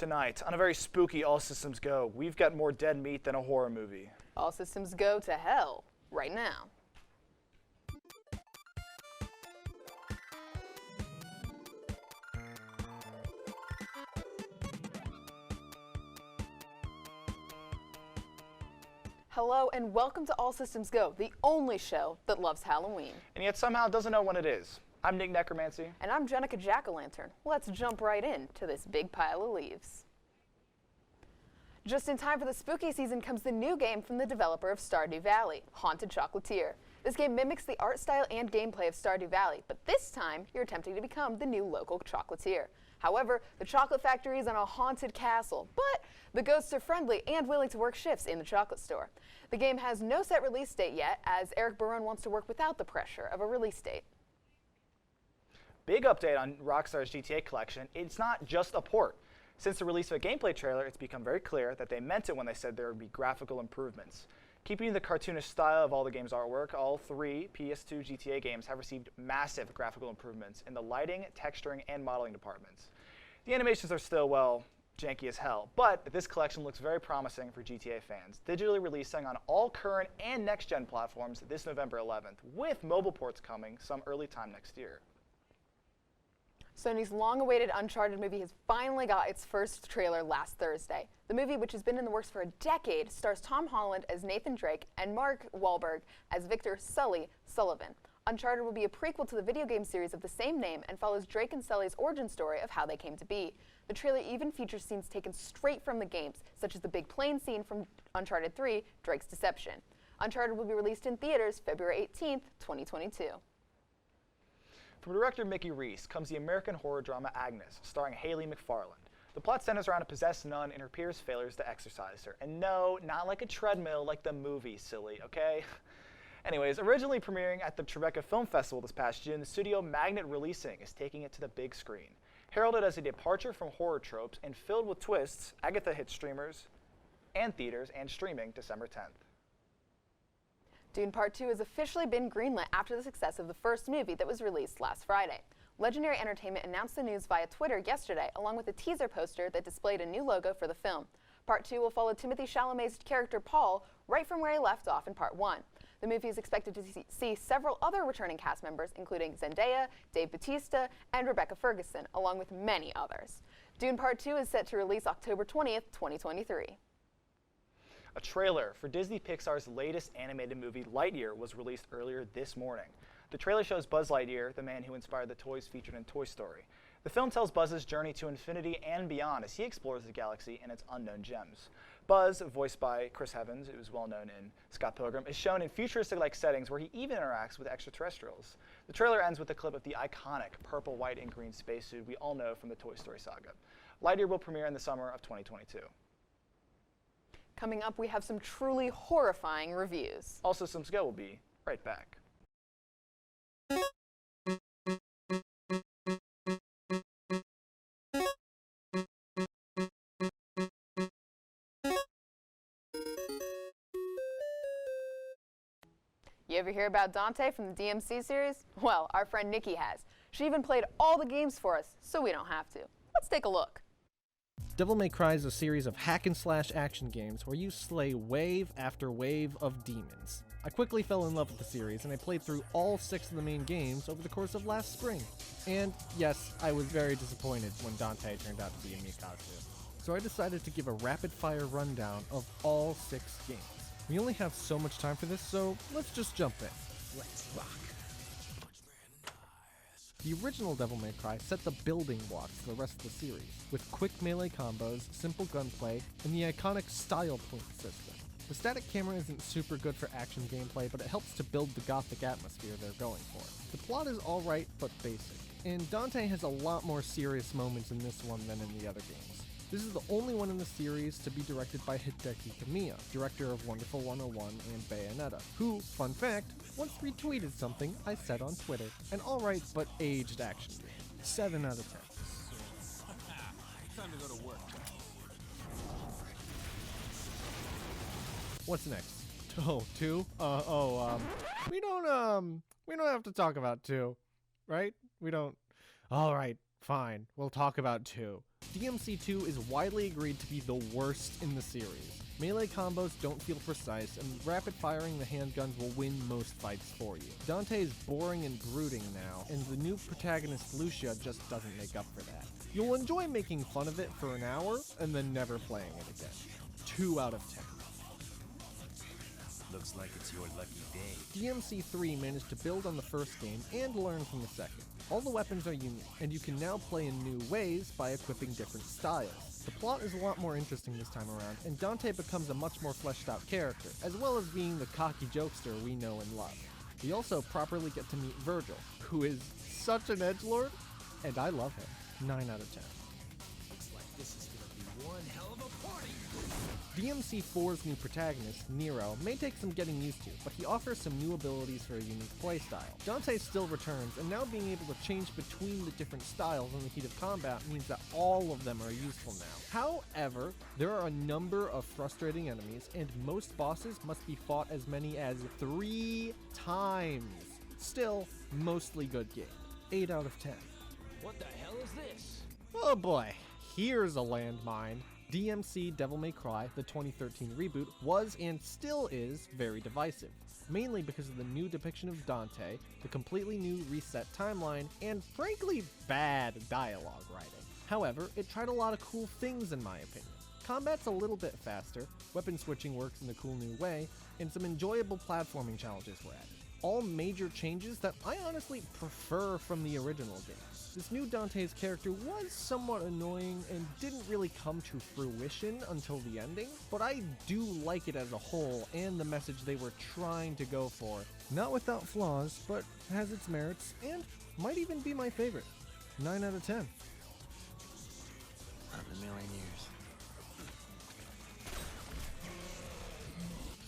Tonight, on a very spooky All Systems Go, we've got more dead meat than a horror movie. All systems go to hell right now. Hello and welcome to All Systems Go, the only show that loves Halloween. And yet somehow doesn't know when it is. I'm Nick Necromancy. And I'm Jenica Jack-o'-lantern. Let's jump right into this big pile of leaves. Just in time for the spooky season comes the new game from the developer of Stardew Valley, Haunted Chocolatier. This game mimics the art style and gameplay of Stardew Valley, but this time you're attempting to become the new local chocolatier. However, the chocolate factory is on a haunted castle, but the ghosts are friendly and willing to work shifts in the chocolate store. The game has no set release date yet, as Eric Barone wants to work without the pressure of a release date. Big update on Rockstar's GTA collection. It's not just a port. Since the release of a gameplay trailer, it's become very clear that they meant it when they said there would be graphical improvements. Keeping the cartoonish style of all the game's artwork, all three PS2 GTA games have received massive graphical improvements in the lighting, texturing, and modeling departments. The animations are still, well, janky as hell, but this collection looks very promising for GTA fans, digitally releasing on all current and next-gen platforms this November 11th, with mobile ports coming some early time next year. Sony's long-awaited Uncharted movie has finally got its first trailer last Thursday. The movie, which has been in the works for a decade, stars Tom Holland as Nathan Drake and Mark Wahlberg as Victor Sully Sullivan. Uncharted will be a prequel to the video game series of the same name and follows Drake and Sully's origin story of how they came to be. The trailer even features scenes taken straight from the games, such as the big plane scene from Uncharted 3, Drake's Deception. Uncharted will be released in theaters February 18th, 2022. From director Mickey Reese comes the American horror drama Agnes, starring Haley McFarland. The plot centers around a possessed nun and her peers' failures to exorcise her. And no, not like a treadmill like the movie, silly, okay? Anyways, originally premiering at the Tribeca Film Festival this past June, the studio Magnet Releasing is taking it to the big screen. Heralded as a departure from horror tropes and filled with twists, Agatha hits streamers and theaters and streaming December 10th. Dune Part 2 has officially been greenlit after the success of the first movie that was released last Friday. Legendary Entertainment announced the news via Twitter yesterday, along with a teaser poster that displayed a new logo for the film. Part 2 will follow Timothée Chalamet's character Paul right from where he left off in Part 1. The movie is expected to see several other returning cast members, including Zendaya, Dave Bautista, and Rebecca Ferguson, along with many others. Dune Part 2 is set to release October 20th, 2023. A trailer for Disney Pixar's latest animated movie, Lightyear, was released earlier this morning. The trailer shows Buzz Lightyear, the man who inspired the toys featured in Toy Story. The film tells Buzz's journey to infinity and beyond as he explores the galaxy and its unknown gems. Buzz, voiced by Chris Evans, who is well known in Scott Pilgrim, is shown in futuristic-like settings where he even interacts with extraterrestrials. The trailer ends with a clip of the iconic purple, white, and green spacesuit we all know from the Toy Story saga. Lightyear will premiere in the summer of 2022. Coming up, we have some truly horrifying reviews. All Systems Go will be right back. You ever hear about Dante from the DMC series? Well, our friend Nikki has. She even played all the games for us, so we don't have to. Let's take a look. Devil May Cry is a series of hack-and-slash action games where you slay wave after wave of demons. I quickly fell in love with the series, and I played through all 6 of the main games over the course of last spring. And yes, I was very disappointed when Dante turned out to be a Mikazu. So I decided to give a rapid-fire rundown of all 6 games. We only have so much time for this, so let's just jump in. Let's rock. The original Devil May Cry set the building blocks for the rest of the series, with quick melee combos, simple gunplay, and the iconic style point system. The static camera isn't super good for action gameplay, but it helps to build the gothic atmosphere they're going for. The plot is alright, but basic, and Dante has a lot more serious moments in this one than in the other games. This is the only one in the series to be directed by Hideki Kamiya, director of Wonderful 101 and Bayonetta, who, fun fact, once retweeted something I said on Twitter. An alright but aged action game. 7 out of 10. Time to go to work. What's next? Oh, 2? We don't have to talk about 2, right? We don't. Alright, Fine, we'll talk about 2. DMC2 is widely agreed to be the worst in the series. Melee combos don't feel precise, and rapid firing the handguns will win most fights for you. Dante is boring and brooding now, and the new protagonist Lucia just doesn't make up for that. You'll enjoy making fun of it for an hour, and then never playing it again. 2 out of 10. Looks like it's your lucky day. DMC3 managed to build on the first game and learn from the second. All the weapons are unique, and you can now play in new ways by equipping different styles. The plot is a lot more interesting this time around, and Dante becomes a much more fleshed out character, as well as being the cocky jokester we know and love. We also properly get to meet Virgil, who is such an edgelord, and I love him. 9 out of 10. Looks like this is gonna be one hell of a party. DMC4's new protagonist, Nero, may take some getting used to, but he offers some new abilities for a unique playstyle. Dante still returns, and now being able to change between the different styles in the heat of combat means that all of them are useful now. However, there are a number of frustrating enemies, and most bosses must be fought as many as 3 times. Still, mostly good game. 8 out of 10. What the hell is this? Oh boy, here's a landmine. DMC Devil May Cry, the 2013 reboot, was and still is very divisive, mainly because of the new depiction of Dante, the completely new reset timeline, and frankly bad dialogue writing. However, it tried a lot of cool things in my opinion. Combat's a little bit faster, weapon switching works in a cool new way, and some enjoyable platforming challenges were added. All major changes that I honestly prefer from the original game. This new Dante's character was somewhat annoying and didn't really come to fruition until the ending, but I do like it as a whole and the message they were trying to go for. Not without flaws, but has its merits and might even be my favorite. 9 out of 10. Not in a million years.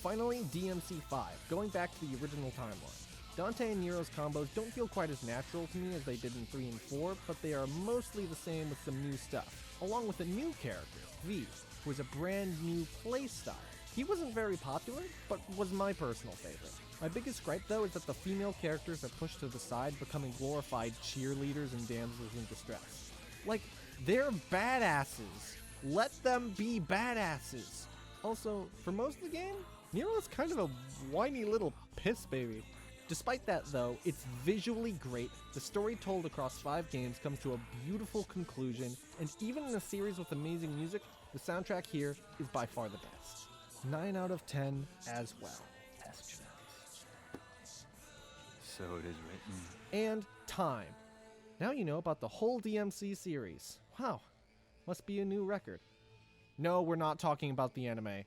Finally, DMC5, going back to the original timeline. Dante and Nero's combos don't feel quite as natural to me as they did in 3 and 4, but they are mostly the same with some new stuff, along with a new character, V, who is a brand new playstyle. He wasn't very popular, but was my personal favorite. My biggest gripe though is that the female characters are pushed to the side, becoming glorified cheerleaders and damsels in distress. Like, they're badasses. Let them be badasses. Also, for most of the game, Nero's kind of a whiny little piss baby. Despite that though, it's visually great, the story told across 5 games comes to a beautiful conclusion, and even in a series with amazing music, the soundtrack here is by far the best. 9 out of 10 as well. So it is written. And time. Now you know about the whole DMC series. Wow, must be a new record. No, we're not talking about the anime.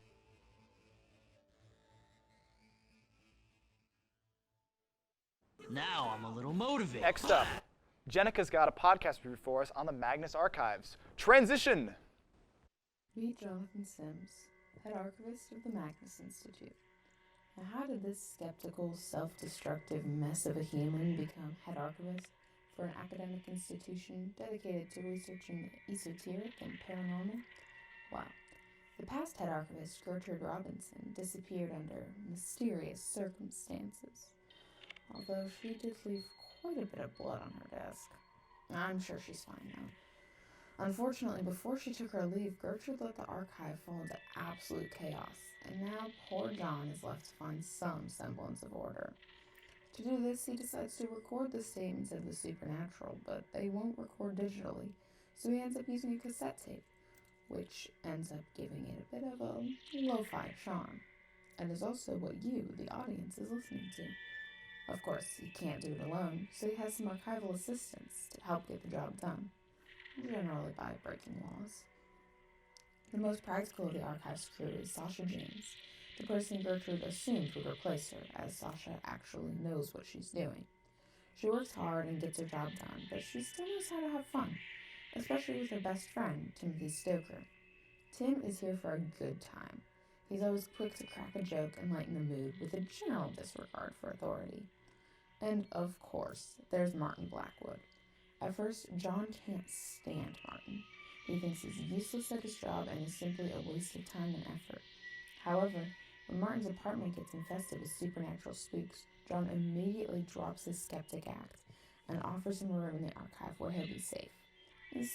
Now I'm a little motivated. Next up, Jenica's got a podcast review for us on the Magnus Archives. Transition! Meet Jonathan Sims, head archivist of the Magnus Institute. Now, how did this skeptical, self-destructive mess of a human become head archivist for an academic institution dedicated to researching the esoteric and paranormal? Well, the past head archivist, Gertrude Robinson, disappeared under mysterious circumstances. Although she did leave quite a bit of blood on her desk. I'm sure she's fine now. Unfortunately, before she took her leave, Gertrude let the archive fall into absolute chaos, and now poor John is left to find some semblance of order. To do this, he decides to record the statements of the supernatural, but they won't record digitally, so he ends up using a cassette tape, which ends up giving it a bit of a lo-fi charm, and is also what you, the audience, is listening to. Of course, he can't do it alone, so he has some archival assistants to help get the job done, generally by breaking laws. The most practical of the archives crew is Sasha James, the person Gertrude assumed would replace her, as Sasha actually knows what she's doing. She works hard and gets her job done, but she still knows how to have fun, especially with her best friend, Timothy Stoker. Tim is here for a good time. He's always quick to crack a joke and lighten the mood with a general disregard for authority. And, of course, there's Martin Blackwood. At first, John can't stand Martin. He thinks he's useless at his job and is simply a waste of time and effort. However, when Martin's apartment gets infested with supernatural spooks, John immediately drops his skeptic act and offers him a room in the archive where he'll be safe. This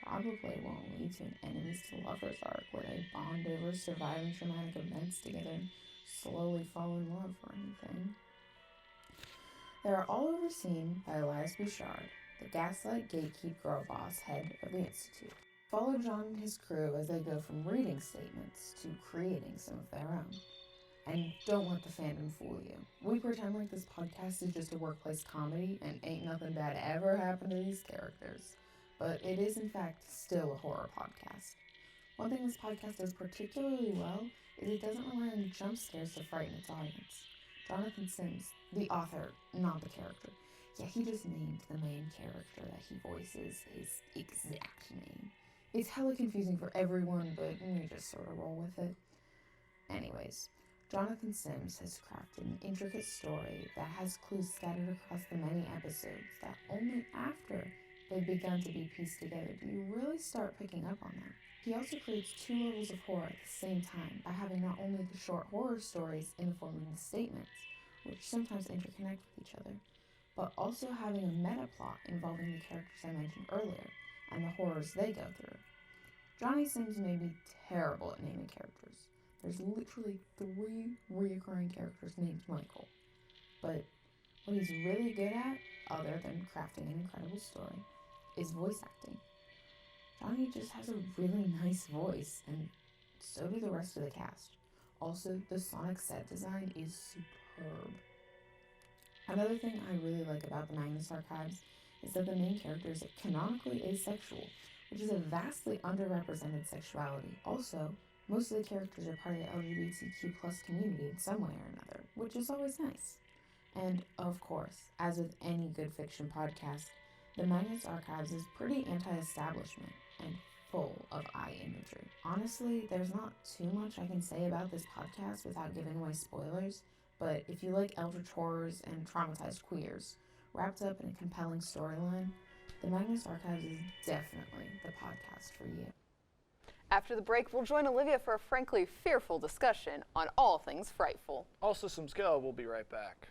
probably won't lead to an enemies to lovers arc where they bond over surviving traumatic events together and slowly fall in love or anything. They are all overseen by Annaliese Michel, the gaslight gatekeep girl boss head of the Institute. Follow John and his crew as they go from reading statements to creating some of their own. And don't let the fandom fool you. We pretend like this podcast is just a workplace comedy and ain't nothing bad ever happened to these characters. But it is in fact still a horror podcast. One thing this podcast does particularly well is it doesn't rely on jump scares to frighten its audience. Jonathan Sims, the author, not the character. Yeah, he just named the main character that he voices his exact name. It's hella confusing for everyone, but we just sort of roll with it. Anyways, Jonathan Sims has crafted an intricate story that has clues scattered across the many episodes that only after they've begun to be pieced together do you really start picking up on them. He also creates 2 levels of horror at the same time by having not only the short horror stories in the form of the statements, which sometimes interconnect with each other, but also having a meta plot involving the characters I mentioned earlier and the horrors they go through. Johnny Sims may be terrible at naming characters. There's literally 3 reoccurring characters named Michael. But what he's really good at, other than crafting an incredible story, is voice acting. Johnny just has a really nice voice, and so do the rest of the cast. Also, the sonic set design is superb. Another thing I really like about the Magnus Archives is that the main character is canonically asexual, which is a vastly underrepresented sexuality. Also, most of the characters are part of the LGBTQ+ community in some way or another, which is always nice. And, of course, as with any good fiction podcast, the Magnus Archives is pretty anti-establishment and full of eye imagery. Honestly, there's not too much I can say about this podcast without giving away spoilers, but if you like eldritch horrors and traumatized queers, wrapped up in a compelling storyline, the Magnus Archives is definitely the podcast for you. After the break, we'll join Olivia for a frankly fearful discussion on all things frightful. Also some skill. We'll be right back.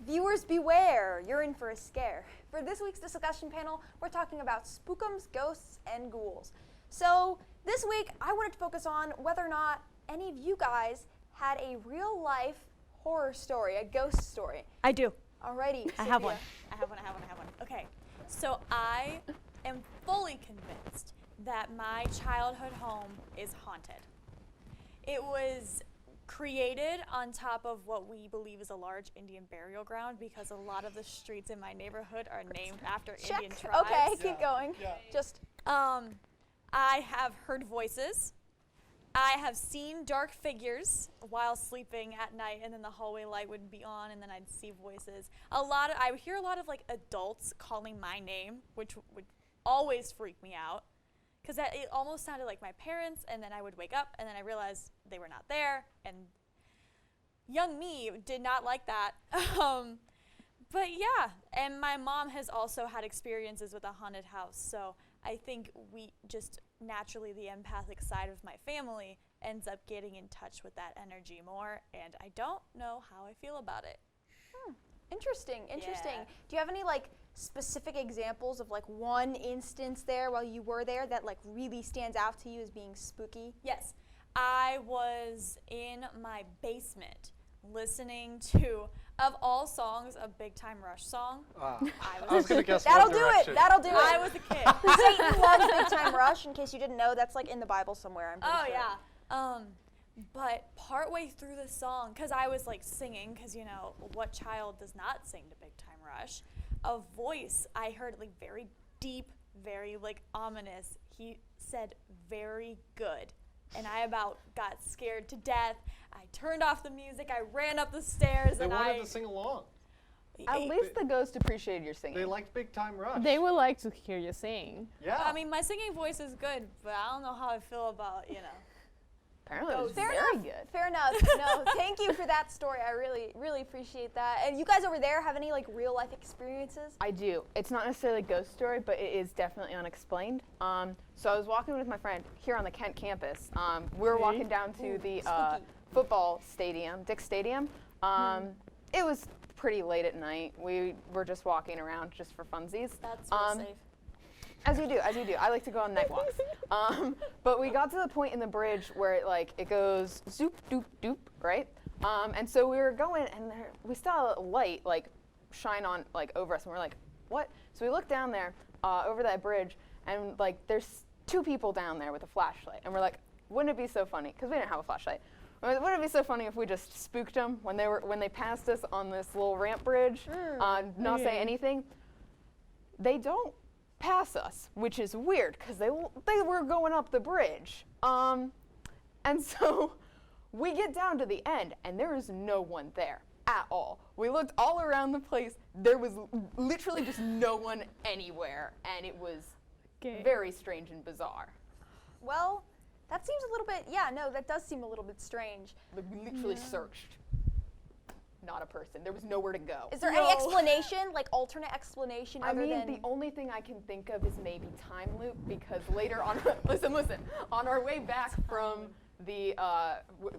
Viewers beware, you're in for a scare. For this week's discussion panel, we're talking about spookums, ghosts, and ghouls. So this week, I wanted to focus on whether or not any of you guys had a real life horror story, a ghost story. I do. Alrighty, I have Sophia. one. I have one. Okay, so I am fully convinced that my childhood home is haunted. It was created on top of what we believe is a large Indian burial ground because a lot of the streets in my neighborhood are named after Check. Indian tribes. Okay, keep going. Yeah. Just I have heard voices. I have seen dark figures while sleeping at night, and then the hallway light would be on, and then I'd see voices. I would hear a lot of like adults calling my name, which would always freak me out, because it almost sounded like my parents. And then I would wake up, and then I realized they were not there, and young me did not like that. But yeah, and my mom has also had experiences with a haunted house, so I think we just naturally, the empathic side of my family ends up getting in touch with that energy more, and I don't know how I feel about it. interesting. Yeah. Do you have any like specific examples of like one instance there while you were there that like really stands out to you as being spooky? Yes, I was in my basement listening to, of all songs, a Big Time Rush song. I I was gonna guess That'll One do Direction. it. That'll do I it. was a kid. Satan loves Big Time Rush. In case you didn't know, that's like in the Bible somewhere. I'm pretty Oh sure. yeah. But partway through the song, because I was like singing, because you know what child does not sing to Big Time Rush, a voice I heard like very deep, very like ominous. He said very good, and I about got scared to death. I turned off the music. I ran up the stairs, They and wanted to sing along. At least the ghost appreciated your singing. They liked Big Time Rush. They would like to hear you sing. Yeah. I mean, my singing voice is good, but I don't know how I feel about, Apparently, it was Fair very enough. good. Fair enough. No, thank you for that story. I really, really appreciate that. And you guys over there have any like real life experiences? I do. It's not necessarily a ghost story, but it is definitely unexplained. So I was walking with my friend here on the Kent campus. We were walking down to the football stadium, Dick's Stadium. It was pretty late at night. We were just walking around just for funsies. That's real safe. As you do, as you do. I like to go on night walks. But we got to the point in the bridge where it goes zoop, doop, doop, right? And so we were going, and we saw a light shine on over us, and we're like, what? So we looked down there over that bridge, and there's two people down there with a flashlight, and we're like, wouldn't it be so funny? Because we didn't have a flashlight. Wouldn't it be so funny if we just spooked them when they passed us on this little ramp bridge, not say anything? They don't pass us, which is weird because they were going up the bridge. And so we get down to the end, and there is no one there at all. We looked all around the place. There was literally just no one anywhere, and it was very strange and bizarre. Well, that seems a little bit, that does seem a little bit strange. We literally searched. Not a person. There was nowhere to go. Is there any explanation, alternate explanation other than... the only thing I can think of is maybe time loop, because later on, listen, on our way back from the,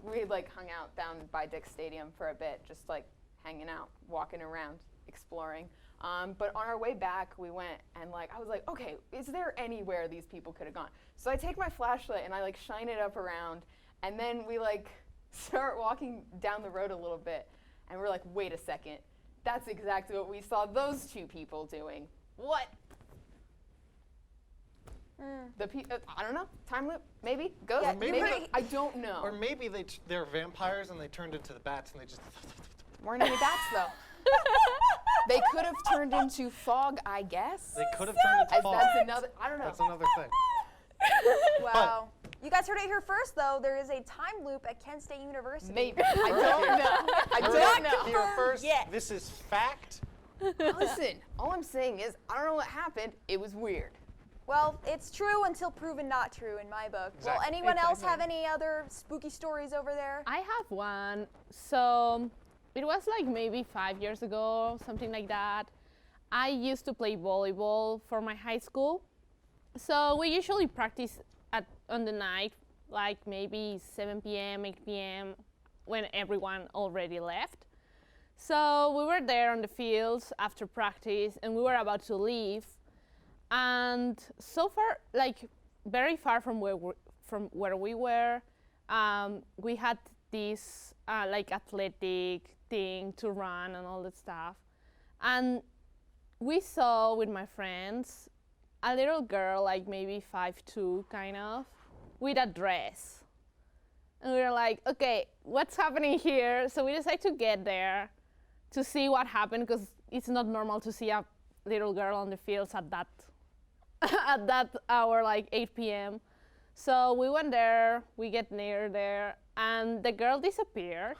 we had hung out down by Dick's Stadium for a bit, just hanging out, walking around, exploring. But on our way back, we went and I was like, okay, is there anywhere these people could have gone? So I take my flashlight and I shine it up around, and then we start walking down the road a little bit, and we're like, wait a second, that's exactly what we saw those two people doing. What? I don't know, time loop, maybe? Ghost? Yeah, maybe I don't know. Or maybe they're vampires and they turned into the bats and they just... Weren't any bats, though. They could have turned into fog, I guess. They could have turned into fog. That's another, I don't know. That's another thing. Wow. You guys heard it here first, though. There is a time loop at Kent State University. Maybe. I don't know. I don't know. Here first, Yes. this is fact. Listen, all I'm saying is, I don't know what happened. It was weird. Well, it's true until proven not true in my book. Exactly. Well, anyone else have any other spooky stories over there? I have one. So it was maybe 5 years ago, something like that. I used to play volleyball for my high school. So we usually practice on the night, maybe 7 p.m., 8 p.m., when everyone already left. So we were there on the fields after practice, and we were about to leave. And so far, very far from where we were, we had this athletic thing to run and all that stuff. And we saw with my friends a little girl, maybe 5'2", kind of, with a dress. And we were like, okay, what's happening here? So we decided to get there to see what happened, because it's not normal to see a little girl on the fields at that at that hour, 8 p.m. So we went there, we get near there, and the girl disappeared.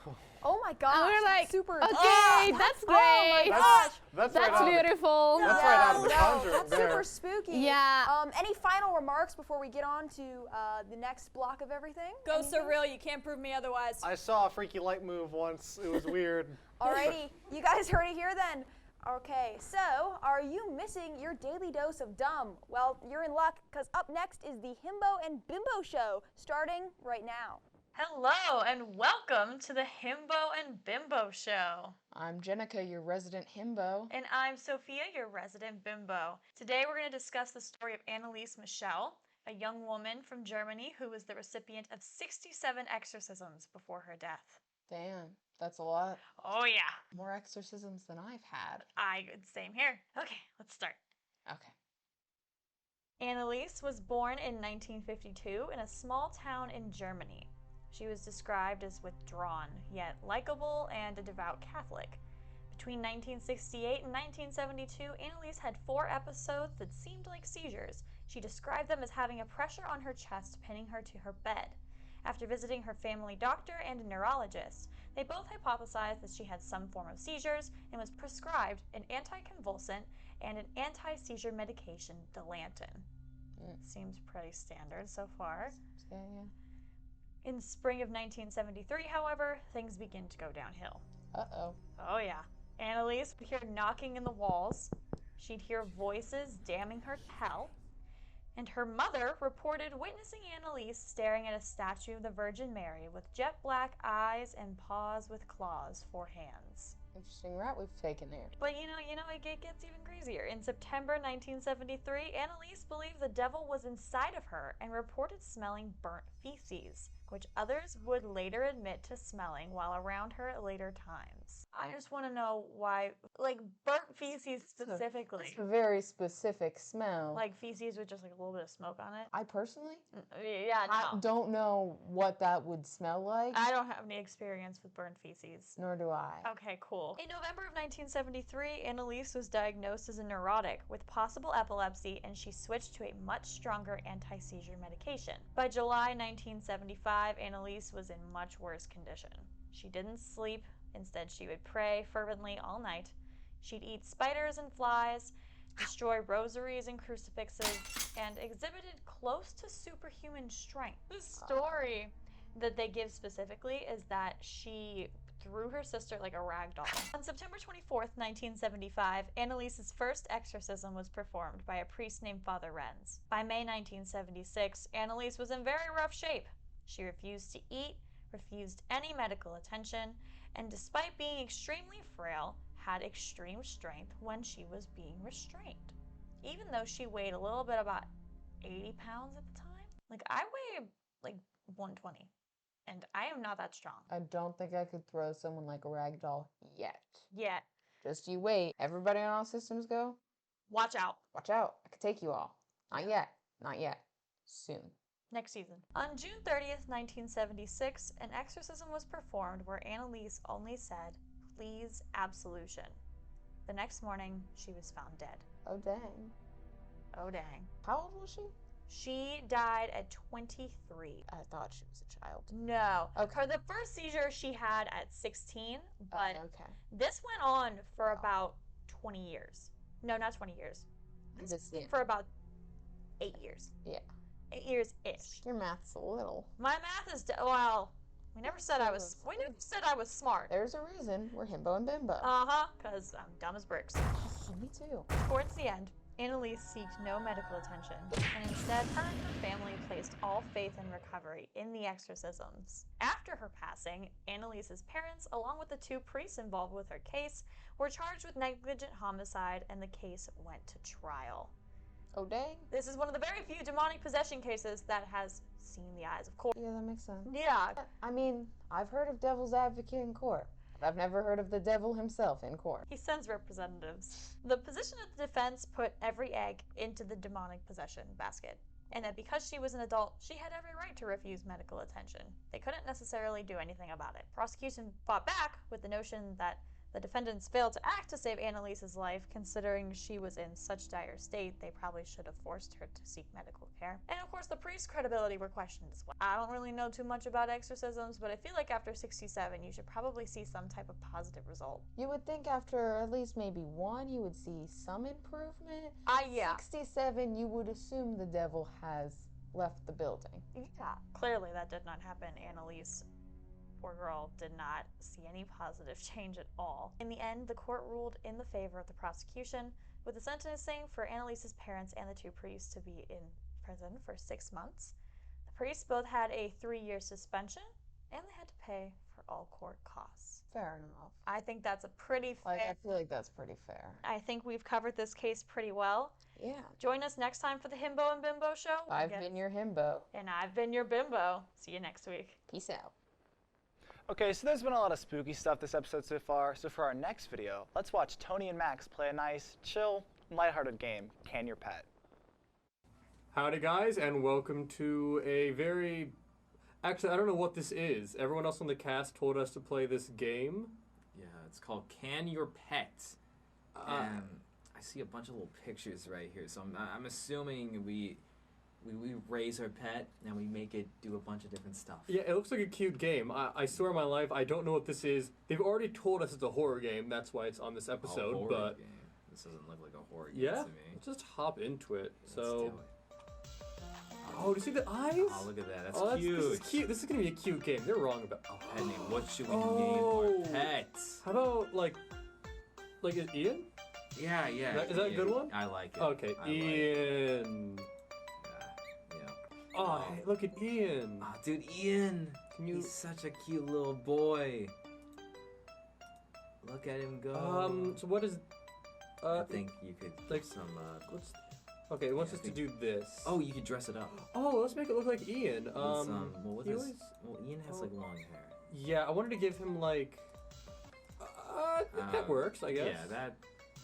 Oh my gosh. And we were like, super. okay, that's great. Oh my gosh. That's That's beautiful. That's right out of the Conjuring That's there. super spooky. Yeah. Any final remarks before we get on to the next block of everything? Ghosts are real. You can't prove me otherwise. I saw a freaky light move once. It was weird. Alrighty, you guys heard it here then. Okay, so are you missing your daily dose of dumb? Well, you're in luck, because up next is the Himbo and Bimbo Show, starting right now. Hello and welcome to the Himbo and Bimbo Show. I'm Jenica, your resident himbo. And I'm Sophia, your resident bimbo. Today we're going to discuss the story of Annaliese Michel, a young woman from Germany who was the recipient of 67 exorcisms before her death. Damn, that's a lot. Oh yeah. More exorcisms than I've had. Same here. Okay, let's start. Okay. Annaliese was born in 1952 in a small town in Germany. She was described as withdrawn, yet likable and a devout Catholic. Between 1968 and 1972, Annaliese had 4 episodes that seemed like seizures. She described them as having a pressure on her chest pinning her to her bed. After visiting her family doctor and a neurologist, they both hypothesized that she had some form of seizures and was prescribed an anticonvulsant and an anti-seizure medication, Dilantin. Seems pretty standard so far. Yeah. In spring of 1973, however, things begin to go downhill. Uh-oh. Oh yeah. Annaliese would hear knocking in the walls. She'd hear voices damning her to hell. And her mother reported witnessing Annaliese staring at a statue of the Virgin Mary with jet black eyes and paws with claws for hands. Interesting route we've taken there. But you know, it gets even crazier. In September 1973, Annaliese believed the devil was inside of her and reported smelling burnt feces, which others would later admit to smelling while around her at later times. I just want to know why, like burnt feces specifically. It's a very specific smell. Like feces with just like a little bit of smoke on it. I personally? Yeah, no. I don't know what that would smell like. I don't have any experience with burnt feces. Nor do I. Okay, cool. In November of 1973, Annaliese was diagnosed as a neurotic with possible epilepsy, and she switched to a much stronger anti-seizure medication. By July 1975, Annaliese was in much worse condition. She didn't sleep. Instead, she would pray fervently all night. She'd eat spiders and flies, destroy rosaries and crucifixes, and exhibited close to superhuman strength. The story that they give specifically is that she threw her sister like a rag doll. On September 24th, 1975, Annaliese's first exorcism was performed by a priest named Father Renz. By May 1976, Annaliese was in very rough shape. She refused to eat, refused any medical attention, and despite being extremely frail, had extreme strength when she was being restrained. Even though she weighed a little bit about 80 pounds at the time. Like, I weigh like 120, and I am not that strong. I don't think I could throw someone like a rag doll yet. Yet. Just you wait. Everybody on all systems go? Watch out. Watch out. I could take you all. Not yet. Not yet. Soon. Next season. On June 30th, 1976, an exorcism was performed where Annaliese only said, "Please, absolution." The next morning, she was found dead. Oh, dang. Oh, dang. How old was she? She died at 23. I thought she was a child. No. Okay. Her, the first seizure she had at 16, but okay. this went on for about 20 years. No, not 20 years. For about 8 years. Yeah. 8 years-ish. Your math's a little. My math is, well, we never said I was smart. There's a reason we're himbo and bimbo. Uh-huh, because I'm dumb as bricks. Me too. Towards the end, Annaliese sought no medical attention, and instead her and her family placed all faith in recovery in the exorcisms. After her passing, Annaliese's parents, along with the two priests involved with her case, were charged with negligent homicide, and the case went to trial. Oh, dang. This is one of the very few demonic possession cases that has seen the eyes of court. Yeah, that makes sense. Yeah. I mean, I've heard of devil's advocate in court. But I've never heard of the devil himself in court. He sends representatives. The position of the defense put every egg into the demonic possession basket, and that because she was an adult, she had every right to refuse medical attention. They couldn't necessarily do anything about it. Prosecution fought back with the notion that the defendants failed to act to save Annaliese's life. Considering she was in such dire state, they probably should have forced her to seek medical care. And of course, the priest's credibility were questioned as well. I don't really know too much about exorcisms, but I feel like after 67, you should probably see some type of positive result. You would think after at least maybe one, you would see some improvement. Yeah. 67, you would assume the devil has left the building. Yeah. Clearly that did not happen. Annaliese, poor girl, did not see any positive change at all. In the end, the court ruled in the favor of the prosecution, with the sentencing for Annaliese's parents and the two priests to be in prison for 6 months. The priests both had a 3-year suspension, and they had to pay for all court costs. Fair enough. I think that's a pretty fair... I feel like that's pretty fair. I think we've covered this case pretty well. Yeah. Join us next time for the Himbo and Bimbo show. I've been your himbo. And I've been your bimbo. See you next week. Peace out. Okay, so there's been a lot of spooky stuff this episode so far, so for our next video, let's watch Tony and Max play a nice, chill, lighthearted game, Can Your Pet? Howdy guys, and welcome to a very... Actually, I don't know what this is. Everyone else on the cast told us to play this game. Yeah, it's called Can Your Pet? And I see a bunch of little pictures right here, so I'm assuming we raise our pet and we make it do a bunch of different stuff. Yeah, it looks like a cute game. I swear on my life, I don't know what this is. They've already told us it's a horror game. That's why it's on this episode. Horror But game. This doesn't look like a horror game yeah, to me. let's just hop into it. Let's do it. Oh, do you see the eyes? Oh, look at that. That's cute. This is cute. This is gonna be a cute game. They're wrong about. Oh. Pet name. What should we name our pets? How about like is Ian? Yeah. Is that a good one? I like it. Okay, Ian. Yeah. Oh, hey, look at Ian. Oh, dude, Ian. He's such a cute little boy. Look at him go. So what is? I think you could like some. Okay, it wants us to do this. Oh, you could dress it up. Oh, let's make it look like Ian. Well, Ian has like long hair. Yeah, I wanted to give him like. That works, I guess. Yeah, that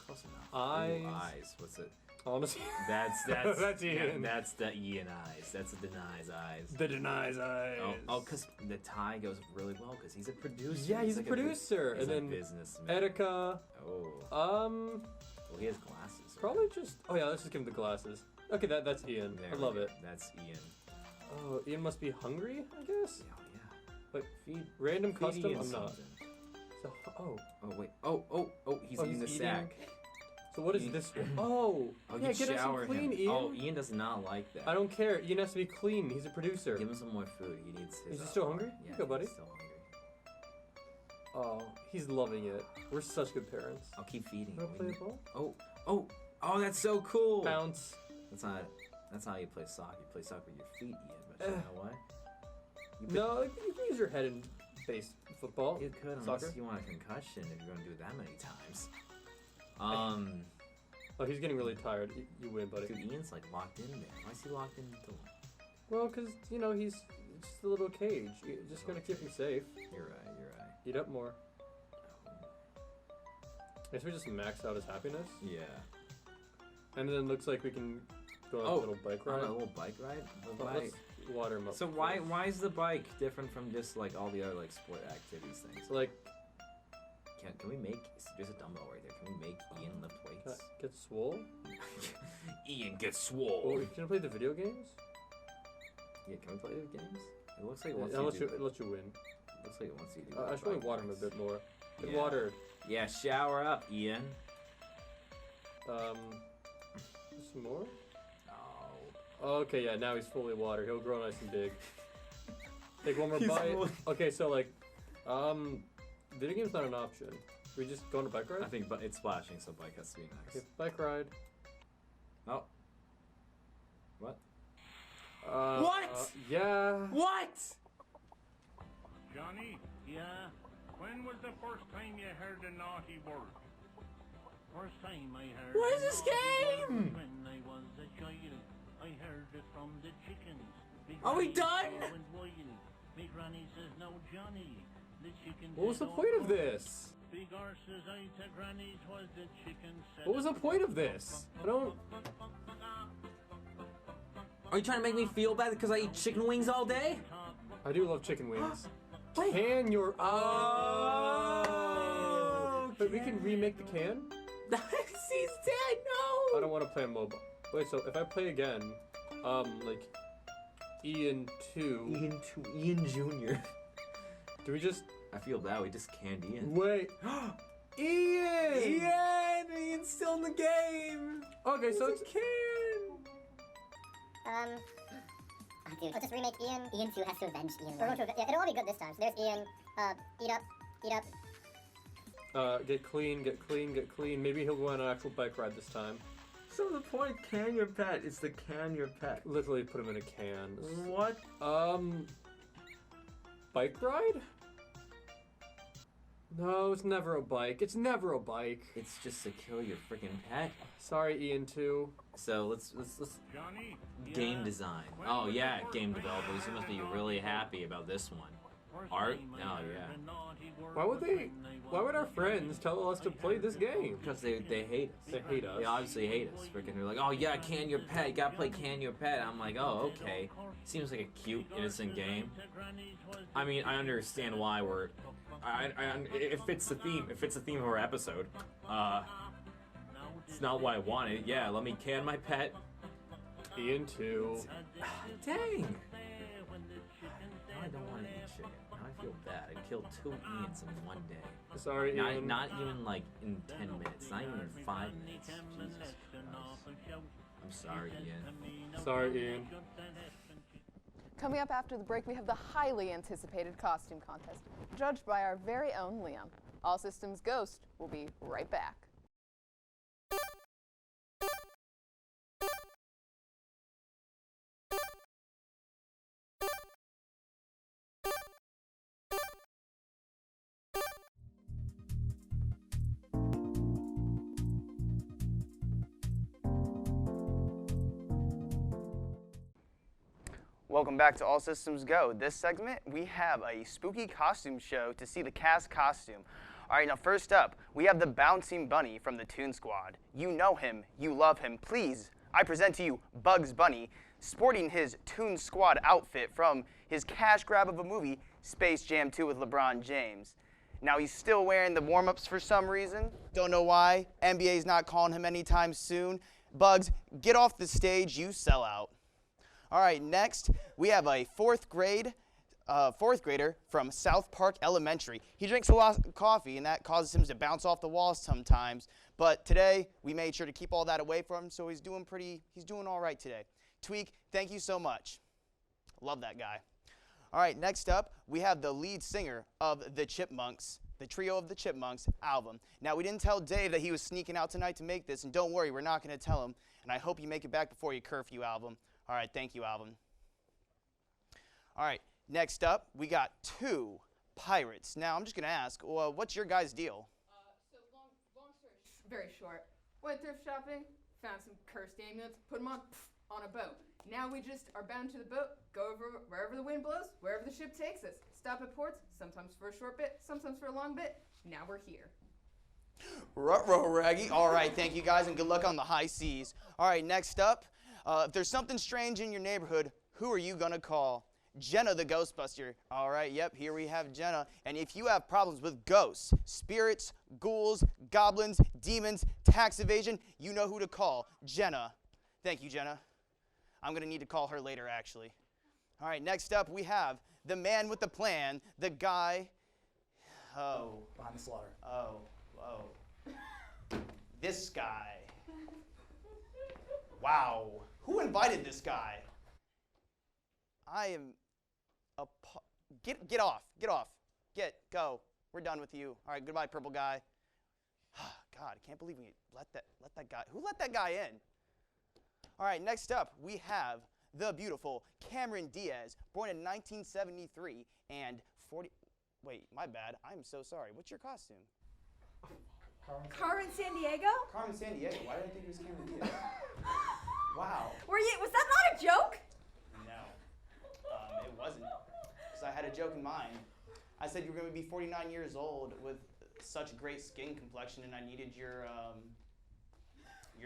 close enough. Eyes. What's it? Honestly, that's that's Ian. That's the Ian eyes. That's the Denai's eyes. The Denai's eyes. Oh, because the tie goes really well because he's a producer. Yeah, he's a producer. He's and then businessman. Etika. Oh. Well, he has glasses. Right? Probably just. Oh yeah, let's just give him the glasses. Okay, that's Ian. I love it. That's Ian. Oh, Ian must be hungry, I guess. Yeah. But random feed custom. Ian I'm not. something. So Oh wait. He's eating the sack. So what is this one? Oh, yeah, get him some clean, Ian. Oh, Ian does not like that. I don't care. Ian has to be clean. He's a producer. Give him some more food. He needs his. Is he still hungry? Yeah, Go, buddy. He's still hungry. Oh, he's loving it. We're such good parents. I'll keep feeding. Wanna play a ball? Oh, that's so cool. Bounce. That's how you play soccer. You play soccer with your feet, Ian. But you know what? No, you can use your head in base football. You could, unless you want a concussion if you're going to do it that many times. Oh, he's getting really tired. You win, buddy. Dude, Ian's like locked in there. Why is he locked in the door? Well, because, he's just a little cage. You're just going to keep him safe. You're right. Eat up more. I guess we just max out his happiness. Yeah. And then it looks like we can go on a little bike ride. A little bike ride? Let's water him up. So why is the bike different from just like all the other like sport activities things? Like, can we make? There's a dumbbell right there. Can we make Ian lift weights? Get swole? Ian gets swole. Oh, can I play the video games? Yeah, can we play the games? It looks like it wants it lets you win. Looks like it wants you to do I should probably water him a bit more. Get watered. Yeah, shower up, Ian. Some more? Oh. Okay, yeah, now he's fully watered. He'll grow nice and big. Take one more bite. Okay, so like, video game's not an option. We just go on a bike ride? I think it's splashing, so bike has to be next. Okay, bike ride. Oh. What? What? Yeah. What? Johnny, yeah? When was the first time you heard a naughty word? First time I heard. What is this game? When I was a child, I heard it from the chickens. Are we done? My granny says, "No, Johnny, the chickens." What was the point of this? Big horses I to granny's was the chickens. What was the point of this? I don't. Are you trying to make me feel bad because I eat chicken wings all day? I do love chicken wings. Wait. Can your But we can remake the can? He's dead, no! I don't want to play on mobile. Wait, so if I play again, like Ian 2. Ian Jr. Do we just... I feel bad, we just canned Ian. Wait. Ian! Ian's still in the game! Okay, so it's... Dude, let's just remake Ian. Ian 2 has to avenge Ian 1. It'll all be good this time. So there's Ian. Eat up. Get clean. Maybe he'll go on an actual bike ride this time. So the point, can your pet, it's the can your pet. Literally put him in a can. What? Bike ride? No, it's never a bike. It's never a bike. It's just to kill your freaking pet. Sorry, Ian 2. So let's Johnny, game design. Oh yeah, game developers. You must be really happy about this one. Art? Oh yeah. Why would our friends tell us to play this game? Because they hate us. They hate us. They obviously hate us. Freaking, they're like, oh yeah, can your pet. You gotta play can your pet. I'm like, oh okay. Seems like a cute, innocent game. I mean, I understand why we're. It fits the theme. It fits the theme of our episode. It's not what I wanted. Yeah, let me can my pet. Ian 2. Dang. Now I don't want to eat chicken. Now I feel bad. I killed 2 Ians in one day. Sorry, Ian. Not even like in 10 minutes. Not even in 5 minutes. Jesus Christ. I'm sorry, Ian. Sorry, Ian. Coming up after the break, we have the highly anticipated costume contest, judged by our very own Liam. All Systems Ghost will be right back. Welcome back to All Systems Go. This segment, we have a spooky costume show to see the cast costume. All right, now first up, we have the Bouncing Bunny from the Toon Squad. You know him, you love him. Please, I present to you Bugs Bunny, sporting his Toon Squad outfit from his cash grab of a movie, Space Jam 2 with LeBron James. Now he's still wearing the warm-ups for some reason. Don't know why. NBA's not calling him anytime soon. Bugs, get off the stage, you sellout. All right, next, we have a fourth grader from South Park Elementary. He drinks a lot of coffee, and that causes him to bounce off the walls sometimes. But today, we made sure to keep all that away from him, so he's doing all right today. Tweak, thank you so much. Love that guy. All right, next up, we have the lead singer of the Chipmunks, the Trio of the Chipmunks album. Now, we didn't tell Dave that he was sneaking out tonight to make this, and don't worry, we're not going to tell him. And I hope you make it back before your curfew album. All right, thank you, Alvin. All right, next up, we got two pirates. Now, I'm just going to ask, well, what's your guys' deal? So long story very short. Went thrift shopping, found some cursed amulets, put them on a boat. Now we just are bound to the boat, go over wherever the wind blows, wherever the ship takes us. Stop at ports, sometimes for a short bit, sometimes for a long bit. Now we're here. Ruh-roh, Raggy. All right, thank you guys, and good luck on the high seas. All right, next up, if there's something strange in your neighborhood, who are you going to call? Jenna the Ghostbuster. All right, yep, here we have Jenna. And if you have problems with ghosts, spirits, ghouls, goblins, demons, tax evasion, you know who to call. Jenna. Thank you, Jenna. I'm going to need to call her later, actually. All right, next up, we have the man with the plan, the guy. Oh. Behind the slaughter. Oh. This guy. Wow. Who invited this guy? I am get off. Go. We're done with you. All right, goodbye, purple guy. God, I can't believe we let that guy. Who let that guy in? All right, next up, we have the beautiful Cameron Diaz, born in 1973 and 40. Wait, my bad. I'm so sorry. What's your costume? Carmen Sandiego? Carmen Sandiego. Why did I think it was Cameron Diaz? Wow. Was that not a joke? No, it wasn't. Because I had a joke in mind. I said you were going to be 49 years old with such great skin complexion, and I needed your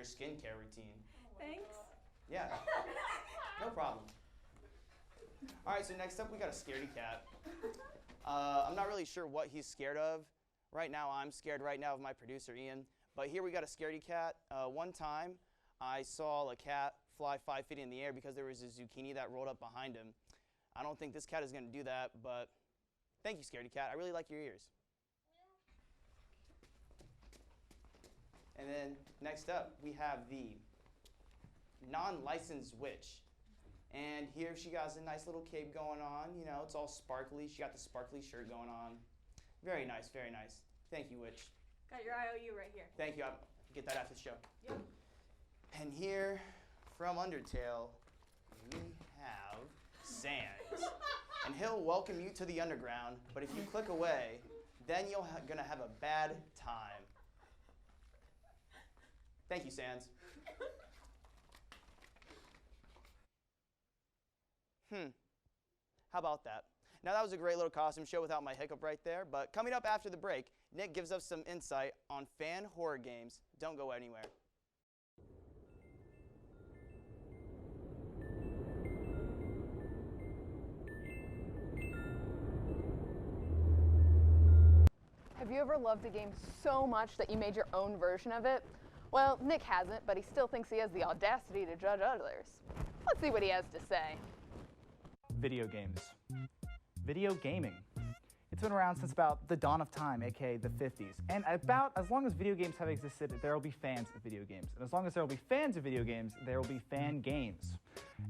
skincare routine. Thanks. Yeah. No problem. All right, so next up we got a scaredy cat. I'm not really sure what he's scared of. Right now, I'm scared right now of my producer, Ian. But here we got a scaredy cat. One time, I saw a cat fly 5 feet in the air because there was a zucchini that rolled up behind him. I don't think this cat is going to do that, but thank you, scaredy cat. I really like your ears. And then next up, we have the non-licensed witch. And here she got a nice little cape going on. You know, it's all sparkly. She got the sparkly shirt going on. Very nice, very nice. Thank you, witch. Got your IOU right here. Thank you. I'll get that after the show. Yep. And here, from Undertale, we have Sans. And he'll welcome you to the underground, but if you click away, then you're gonna have a bad time. Thank you, Sans. How about that? Now, that was a great little costume show without my hiccup right there, but coming up after the break, Nick gives us some insight on fan horror games. Don't go anywhere. Have you ever loved a game so much that you made your own version of it? Well, Nick hasn't, but he still thinks he has the audacity to judge others. Let's see what he has to say. Video games. Video gaming. It's been around since about the dawn of time, aka the 50s. And about as long as video games have existed, there will be fans of video games. And as long as there will be fans of video games, there will be fan games.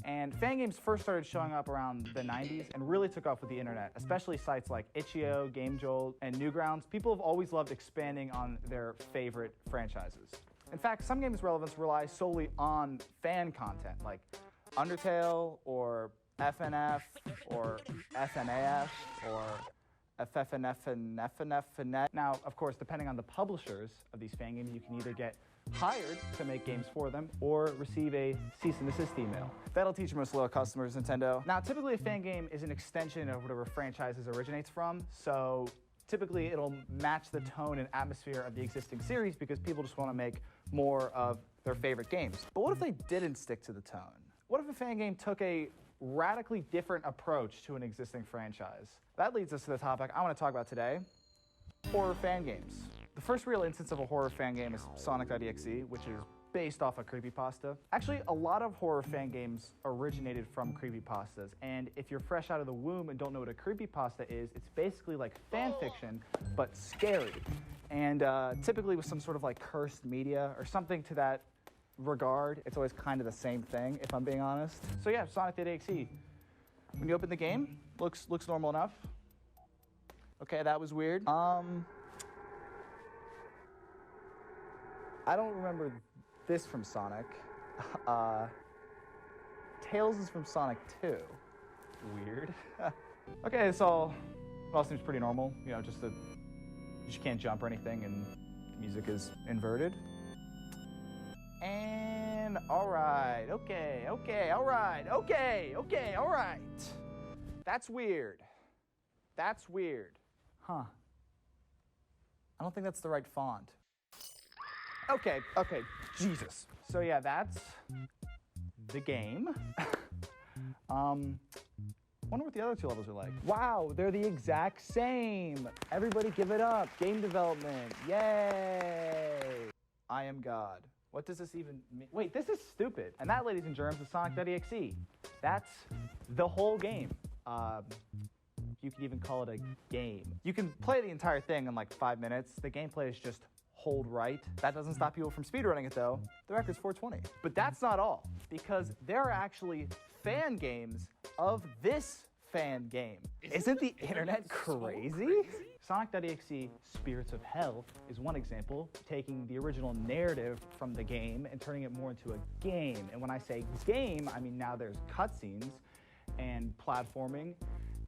And fan games first started showing up around the 90s and really took off with the internet, especially sites like Itch.io, GameJolt, and Newgrounds. People have always loved expanding on their favorite franchises. In fact, some games' relevance relies solely on fan content, like Undertale, or FNF, or FNAF, or FFNF. Now, of course, depending on the publishers of these fan games, you can either get hired to make games for them or receive a cease and desist email. That'll teach most loyal customers, Nintendo. Now, typically a fan game is an extension of whatever franchises originates from, so typically it'll match the tone and atmosphere of the existing series because people just want to make more of their favorite games. But what if they didn't stick to the tone? What if a fan game took a radically different approach to an existing franchise? That leads us to the topic I want to talk about today, horror fan games. The first real instance of a horror fan game is Sonic.exe, which is based off a creepypasta. Actually, a lot of horror fan games originated from creepypastas, and if you're fresh out of the womb and don't know what a creepypasta is, it's basically like fan fiction, but scary. And typically with some sort of like cursed media or something to that regard. It's always kind of the same thing, if I'm being honest. So yeah, Sonic.exe. When you open the game, looks normal enough. Okay, that was weird. I don't remember this from Sonic. Tails is from Sonic 2. Weird. Okay, this all seems pretty normal. You know, you just can't jump or anything, and the music is inverted. And all right, okay, all right. That's weird. That's weird. Huh. I don't think that's the right font. Okay, Jesus. So yeah, that's the game. Wonder what the other two levels are like. Wow, they're the exact same. Everybody give it up. Game development, yay. I am God. What does this even mean? Wait, this is stupid. And that, ladies and germs, is Sonic.exe. That's the whole game. You could even call it a game. You can play the entire thing in like 5 minutes. The gameplay is just hold right. That doesn't stop people from speedrunning it though. The record's 420. But that's not all, because there are actually fan games of this fan game. Isn't the internet crazy? Sonic.exe Spirits of Hell is one example, taking the original narrative from the game and turning it more into a game. And when I say game, I mean now there's cutscenes and platforming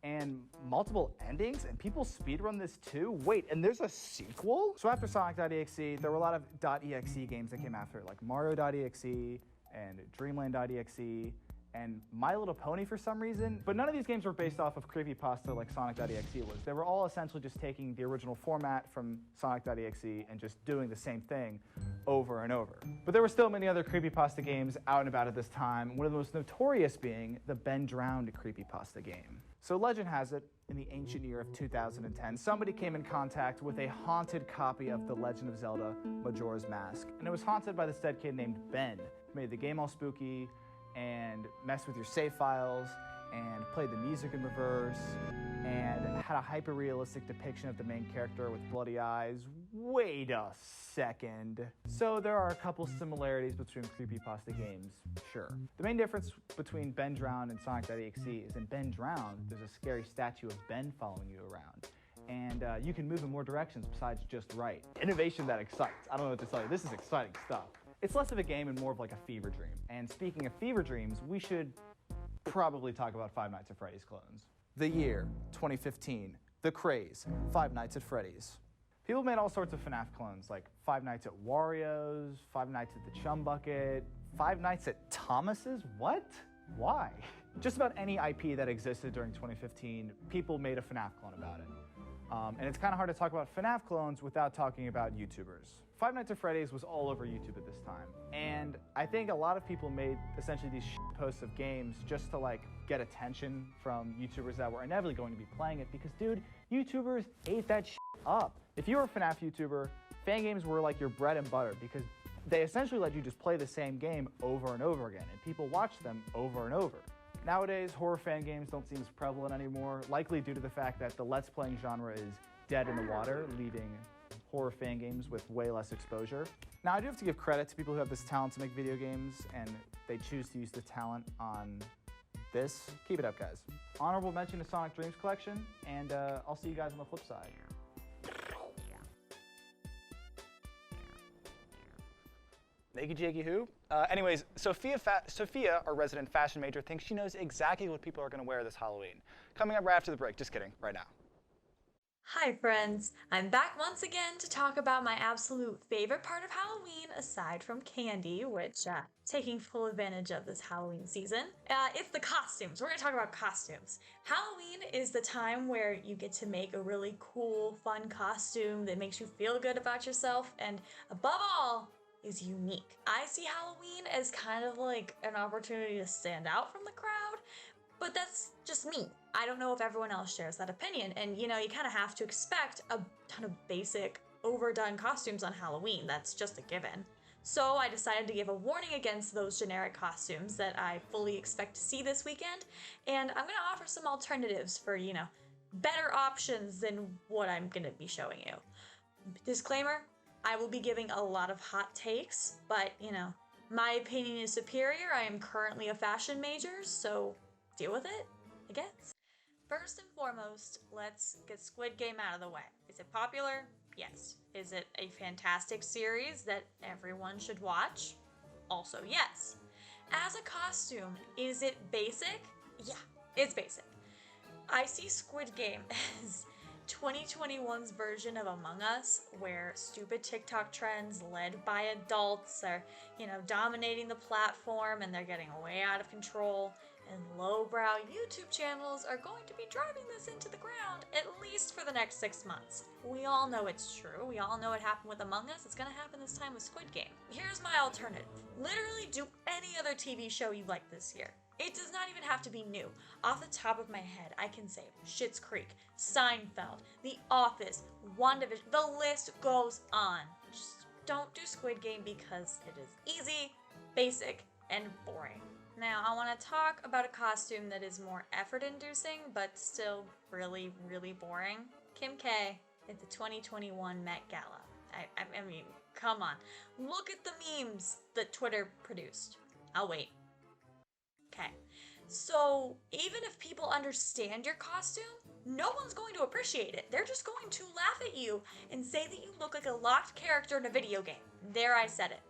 and multiple endings, and people speedrun this too? Wait, and there's a sequel? So after Sonic.exe, there were a lot of .exe games that came after it, like Mario.exe and Dreamland.exe and My Little Pony for some reason. But none of these games were based off of creepypasta like Sonic.exe was. They were all essentially just taking the original format from Sonic.exe and just doing the same thing over and over. But there were still many other creepypasta games out and about at this time, one of the most notorious being the Ben Drowned creepypasta game. So legend has it, in the ancient year of 2010, somebody came in contact with a haunted copy of The Legend of Zelda Majora's Mask. And it was haunted by this dead kid named Ben, who made the game all spooky and messed with your save files and played the music in reverse and had a hyper-realistic depiction of the main character with bloody eyes. Wait a second. So there are a couple similarities between creepypasta games, sure. The main difference between Ben Drowned and Sonic.exe is in Ben Drowned, there's a scary statue of Ben following you around. And you can move in more directions besides just right. Innovation that excites. I don't know what to tell you. This is exciting stuff. It's less of a game and more of like a fever dream. And speaking of fever dreams, we should probably talk about Five Nights at Freddy's clones. The year, 2015. The craze, Five Nights at Freddy's. People made all sorts of FNAF clones, like Five Nights at Wario's, Five Nights at the Chum Bucket, Five Nights at Thomas's? What? Why? Just about any IP that existed during 2015, people made a FNAF clone about it. And it's kind of hard to talk about FNAF clones without talking about YouTubers. Five Nights at Freddy's was all over YouTube at this time. And I think a lot of people made essentially these posts of games just to like get attention from YouTubers that were inevitably going to be playing it because, dude, YouTubers ate that up. If you were a FNAF YouTuber, fan games were like your bread and butter because they essentially let you just play the same game over and over again, and people watched them over and over. Nowadays, horror fan games don't seem as prevalent anymore, likely due to the fact that the Let's Playing genre is dead in the water, leaving horror fan games with way less exposure. Now, I do have to give credit to people who have this talent to make video games, and they choose to use the talent on this. Keep it up, guys. Honorable mention to Sonic Dreams Collection, and I'll see you guys on the flip side. Thank you, Jakey Who. Anyways, Sophia, our resident fashion major, thinks she knows exactly what people are going to wear this Halloween. Coming up right after the break. Just kidding. Right now. Hi friends, I'm back once again to talk about my absolute favorite part of Halloween aside from candy, which taking full advantage of this Halloween season. It's the costumes. We're going to talk about costumes. Halloween is the time where you get to make a really cool, fun costume that makes you feel good about yourself and above all, is unique. I see Halloween as kind of like an opportunity to stand out from the crowd, but that's just me. I don't know if everyone else shares that opinion, and you know, you kind of have to expect a ton of basic, overdone costumes on Halloween. That's just a given. So I decided to give a warning against those generic costumes that I fully expect to see this weekend, and I'm gonna offer some alternatives for, you know, better options than what I'm gonna be showing you. Disclaimer, I will be giving a lot of hot takes, but you know, my opinion is superior. I am currently a fashion major, so deal with it, I guess. First and foremost, let's get Squid Game out of the way. Is it popular? Yes. Is it a fantastic series that everyone should watch? Also yes. As a costume, is it basic? Yeah, it's basic. I see Squid Game as 2021's version of Among Us, where stupid TikTok trends led by adults are, you know, dominating the platform and they're getting way out of control, and lowbrow YouTube channels are going to be driving this into the ground at least for the next 6 months. We all know it's true. We all know it happened with Among Us. It's gonna happen this time with Squid Game. Here's my alternative. Literally do any other TV show you like this year. It does not even have to be new. Off the top of my head, I can say Schitt's Creek, Seinfeld, The Office, WandaVision, the list goes on. Just don't do Squid Game because it is easy, basic, and boring. Now, I want to talk about a costume that is more effort-inducing, but still really, really boring. Kim K at the 2021 Met Gala. I mean, come on. Look at the memes that Twitter produced. I'll wait. Okay, so even if people understand your costume, no one's going to appreciate it. They're just going to laugh at you and say that you look like a locked character in a video game. There, I said it.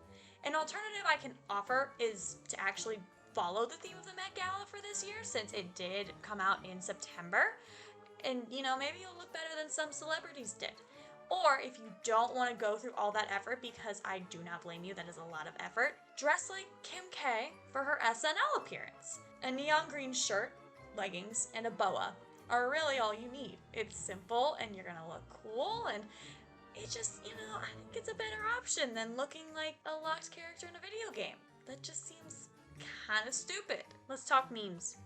An alternative I can offer is to actually follow the theme of the Met Gala for this year, since it did come out in September. And, you know, maybe you'll look better than some celebrities did. Or if you don't want to go through all that effort, because I do not blame you, that is a lot of effort, dress like Kim K for her SNL appearance. A neon green shirt, leggings, and a boa are really all you need. It's simple and you're gonna look cool, and it just, you know, I think it's a better option than looking like a locked character in a video game. That just seems kind of stupid. Let's talk memes.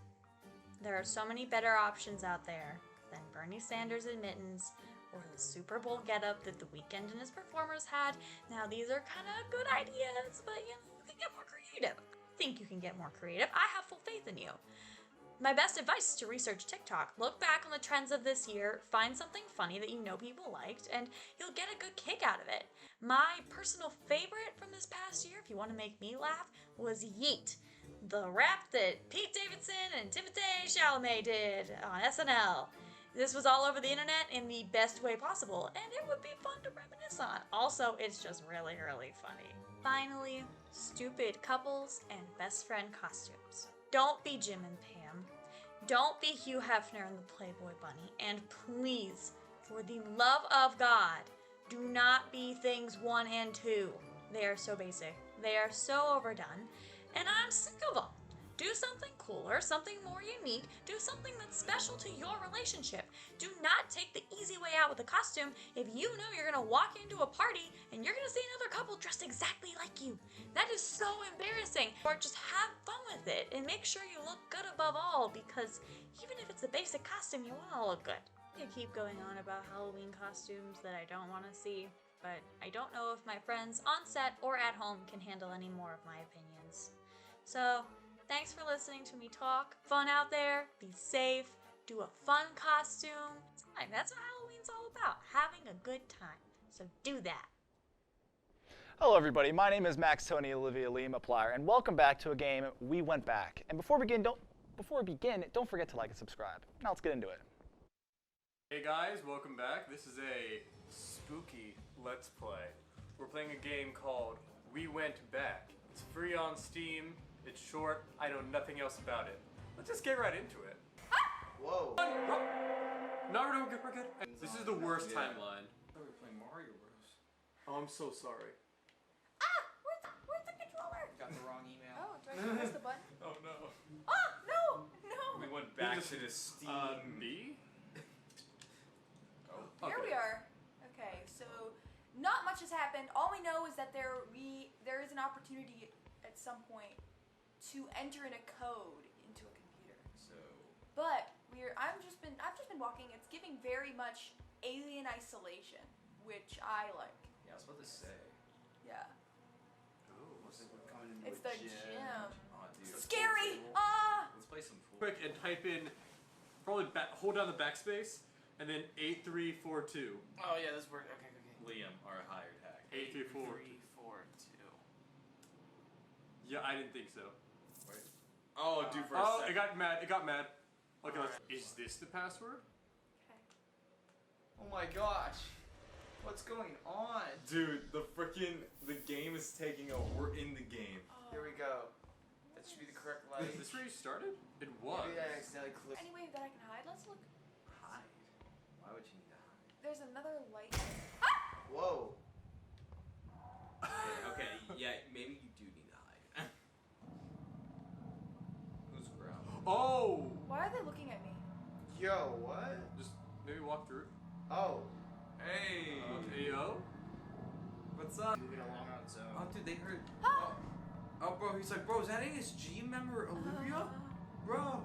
There are so many better options out there than Bernie Sanders' admittance or the Super Bowl getup that The Weeknd and his performers had. Now, these are kind of good ideas, but you know, you can get more creative. I think you can get more creative. I have full faith in you. My best advice is to research TikTok. Look back on the trends of this year, find something funny that you know people liked, and you'll get a good kick out of it. My personal favorite from this past year, if you want to make me laugh, was Yeet, the rap that Pete Davidson and Timothée Chalamet did on SNL. This was all over the internet in the best way possible, and it would be fun to reminisce on. Also, it's just really, really funny. Finally, stupid couples and best friend costumes. Don't be Jim and Pam. Don't be Hugh Hefner and the Playboy Bunny. And please, for the love of God, do not be things 1 and 2. They are so basic. They are so overdone, and I'm sick of them. Do something cooler, something more unique, do something that's special to your relationship. Do not take the easy way out with a costume if you know you're gonna walk into a party and you're gonna see another couple dressed exactly like you. That is so embarrassing. Or just have fun with it and make sure you look good above all, because even if it's a basic costume, you wanna look good. I could keep going on about Halloween costumes that I don't wanna see, but I don't know if my friends on set or at home can handle any more of my opinions. So, thanks for listening to me talk. Fun out there, be safe, do a fun costume. It's fine. That's what Halloween's all about, having a good time. So do that. Hello everybody, my name is Max Tony Olivia Liam Applier, and welcome back to a game We Went Back. And before we begin, don't forget to like and subscribe. Now let's get into it. Hey guys, welcome back. This is a spooky Let's Play. We're playing a game called We Went Back. It's free on Steam, it's short, I know nothing else about it. Let's just get right into it. Whoa. No, we're good. This is the worst timeline. We're playing Mario Bros. Oh, I'm so sorry. Where's the controller? Got the wrong email. Oh, do I press the button? Oh no. Oh, no! We went back to the Steam. B? Oh. Here we are. Okay, so not much has happened. All we know is that there is an opportunity at some point to enter in a code into a computer. So. But I've just been walking. It's giving very much Alien Isolation, which I like. Yeah, I was about to say. Yeah. Ooh, looks like we're coming into It's a the gym. gym. Oh, dude. Scary! Pool. Ah! Let's play some pool. Quick and type in, hold down the backspace, and then 8342. Oh yeah, this worked. Okay. Liam, our hired hack. 8342. Yeah, I didn't think so. Wait. Oh, dude, for a second. It got mad. Okay, is this the password? Okay. Oh my gosh. What's going on? Dude, the game is taking over. We're in the game. Oh. Here we go. That should be the correct light. Is this where you started? It was. Maybe I accidentally clicked. Any way that I can hide? Let's look. Hide? Why would you need to hide? There's another light. Whoa. Okay, yeah, maybe you do need to hide. Who's ground? Oh! Why are they looking at me? Yo, what? Just maybe walk through. Oh. Hey! Ayo? What's up? Moving along on its own. Oh, dude, they heard. Huh? Oh, bro, he's like, bro, is that ASG member Olivia? Bro,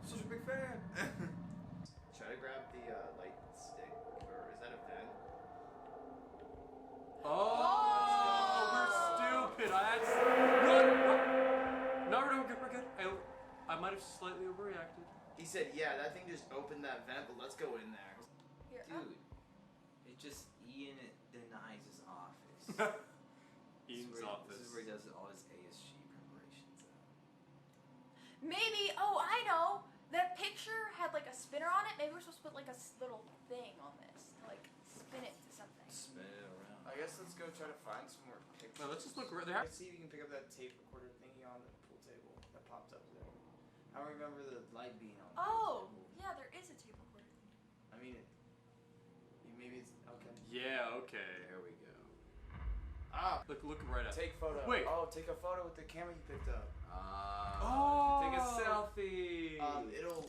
such a big fan. Try to grab the light stick, or is that a vent? Oh, we're stupid. Run! No, we're good. I might have slightly overreacted. He said, yeah, that thing just opened that vent, but let's go in there. Here, Dude, it just Ian denies his office. Ian's This office. is where he does all his ASG preparations at. Maybe. Oh, I know. That picture had like a spinner on it. Maybe we're supposed to put like a little thing on this to like spin it to something. Spin it around. I guess let's go try to find some more pictures. No, let's just look right there. Let's see if you can pick up that tape recorder thingy on the pool table that popped up there. I don't remember the light being on. Oh, yeah, there is a tape recorder. I mean, maybe it's okay. Yeah, okay. There we go. Ah, Look right at it. take photo. Wait. Oh, take a photo with the camera you picked up. Oh. Take a selfie. It'll.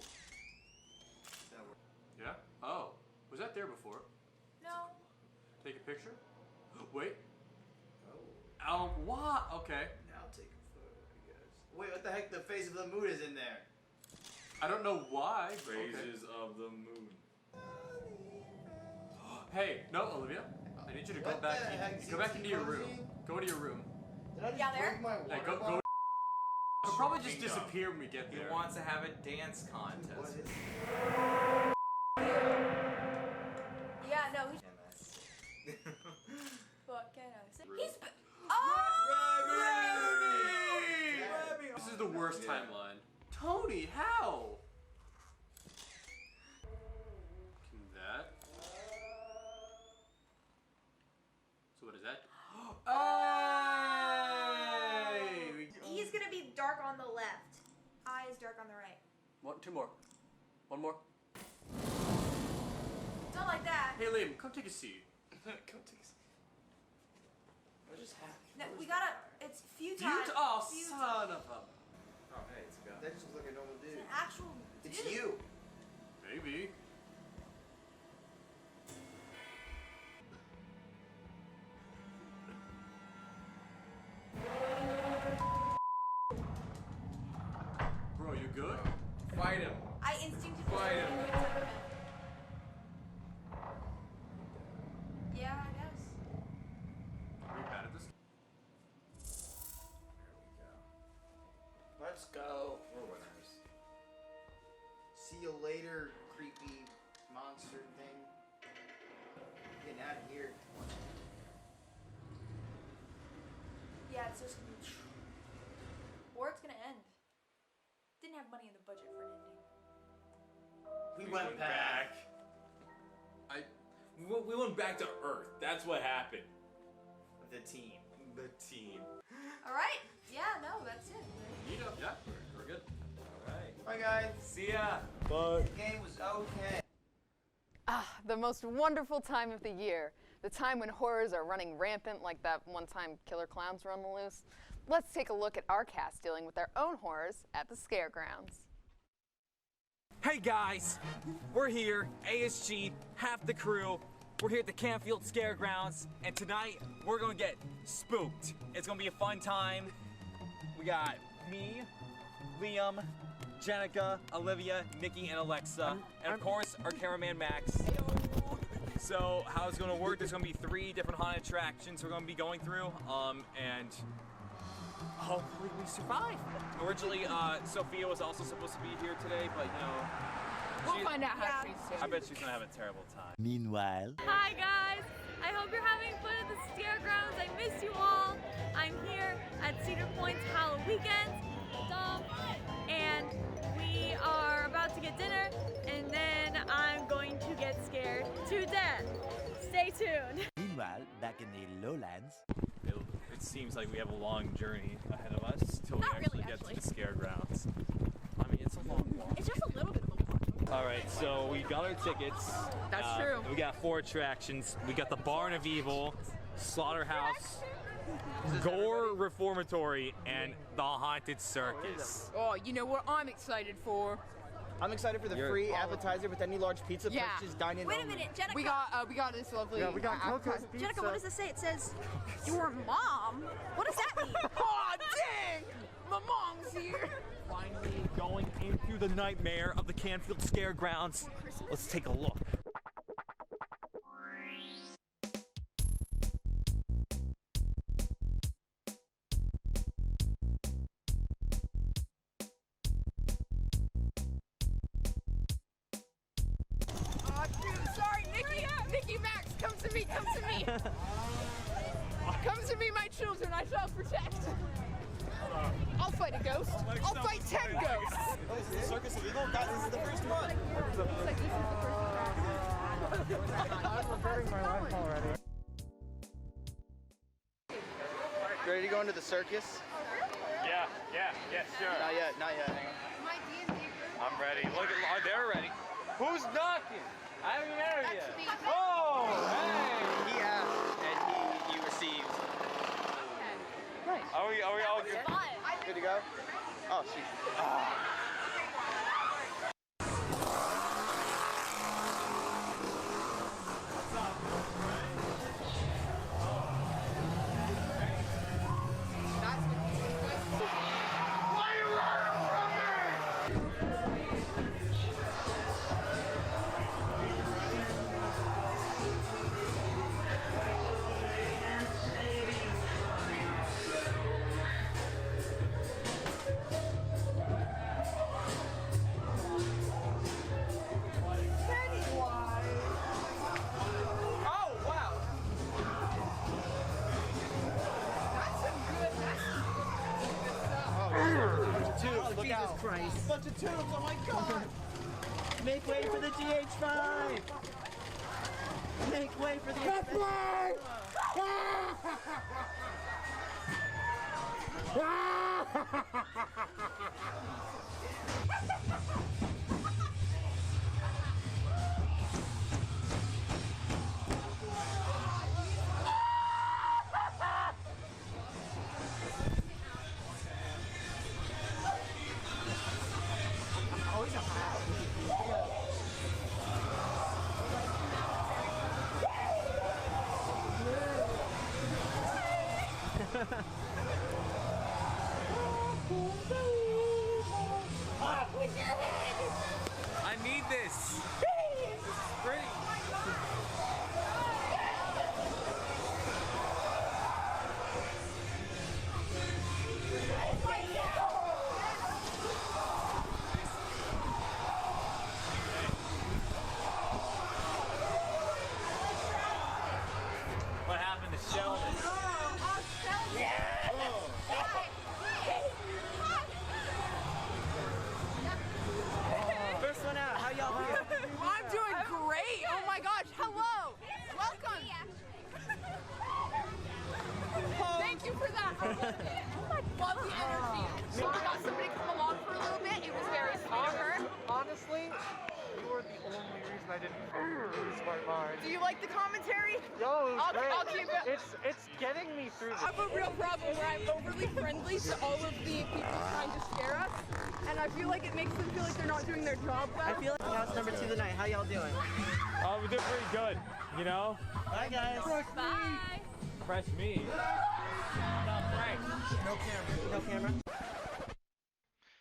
Yeah? Oh. Was that there before? No. Take a picture? Wait. Oh. What? Okay. Now take a photo, I guess. Wait, what the heck? The face of the moon is in there. I don't know why. Phases of the moon. Hey, no, Olivia. I need you to go What back. the heck? Go back into your Cozy? room. Go into your room. Did I just Yeah, there? break my water Hey, go. bottle? He'll probably just Bingo. disappear when we get He there. wants to have a dance What contest. is Yeah, no. He's. MS. What can I say? Rude. He's. Oh! This is the worst Yeah. timeline. Tony, how? Can that? So what is that? Hey! He's gonna be dark on the left. I is dark on the right. Two more. One more. Don't like that. Hey, Liam, come take a seat. Come take a seat. What just happened? No, we gotta. It's futile. Oh, Futile. son of a. Oh, hey, it's a guy. That just looks like a normal It's dude. an actual. It's dude. you. Maybe. Bro, you good? Fight him. I instinctively. Fight him. Yeah, I guess. Are we bad at this? There we go. Let's go. We're winners. See you later, creepy monster thing. Getting out of here. weird. Yeah, it's just gonna be. Or it's gonna end. Didn't have money in the budget for an ending. We went back. We went back to Earth. That's what happened. The team. All right. Yeah, no, that's it. Yeah, we're good. All right. Bye, guys. See ya. The game was okay. Ah, the most wonderful time of the year. The time when horrors are running rampant like that one time killer clowns were on the loose. Let's take a look at our cast dealing with their own horrors at the Scaregrounds. Hey guys, we're here, ASG, half the crew. We're here at the Canfield Scaregrounds, and tonight we're gonna get spooked. It's gonna be a fun time. We got me, Liam, Jenica, Olivia, Nikki, and Alexa, and of course our cameraman Max. So how it's gonna work, there's gonna be 3 different haunted attractions we're gonna be going through, and hopefully we survive. Originally, Sophia was also supposed to be here today, but you know, We'll find out how she's doing. I bet she's gonna have a terrible time. Meanwhile. Hi guys! I hope you're having fun at the Scaregrounds. I miss you all. I'm here at Cedar Point's Halloween weekend, and we are about to get dinner, and then I'm going to get scared to death. Stay tuned. Meanwhile, back in the lowlands. It seems like we have a long journey ahead of us till we actually get to the Scaregrounds. I mean, it's a long walk. It's just a little bit of a walk. All right, so we got our tickets. That's true. We got 4 attractions. We got the Barn of Evil, Slaughterhouse, Gore Reformatory, and the Haunted Circus. Oh, you know what I'm excited for? I'm excited for the free appetizer with any large pizza purchase dine in. Wait a minute, Jenica. We got this lovely. Yeah, we got Coco's pizza. Jenica, what does it say? It says your mom. What does that mean? Oh, dang! My mom's here. Finally going into the nightmare of the Canfield Scaregrounds. Let's take a look. Oh, dude, sorry, Nikki, Max, come to me. Come to me, my children, I shall protect. I'll fight a ghost. I'll fight 10 ghosts. Oh, is this the Circus of Evil? Guys, this is the first one. I'm regretting my life already. You ready to go into the circus? Yeah, sure. Not yet. I'm ready. Look at, they're ready. Who's knocking? I haven't even entered yet. Oh, hey! He asked and you received. Right. Are we all good? Good to go? Oh, shoot. Jesus Christ. Bunch of tubes, oh my god! Make way for the GH5! Make way for the expensive... Michel. First one out. How y'all doing? I'm doing great. Oh my gosh. Hello. Welcome. Thank you for that. Love the energy. So we got somebody come along for a little bit. It was very sweet of her. Honestly, you were the only reason I didn't smart Mars. Do you like the commentary? Yo, it was great. I'll keep it. It's getting me through this. I have a real problem where I'm overly friendly to all of the people trying to scare us, and I feel like it makes them feel like they're not doing their job well. I feel like house number 2 tonight. How y'all doing? We're doing pretty good, you know? Bye, guys. Bye. Fresh me. No camera. No camera.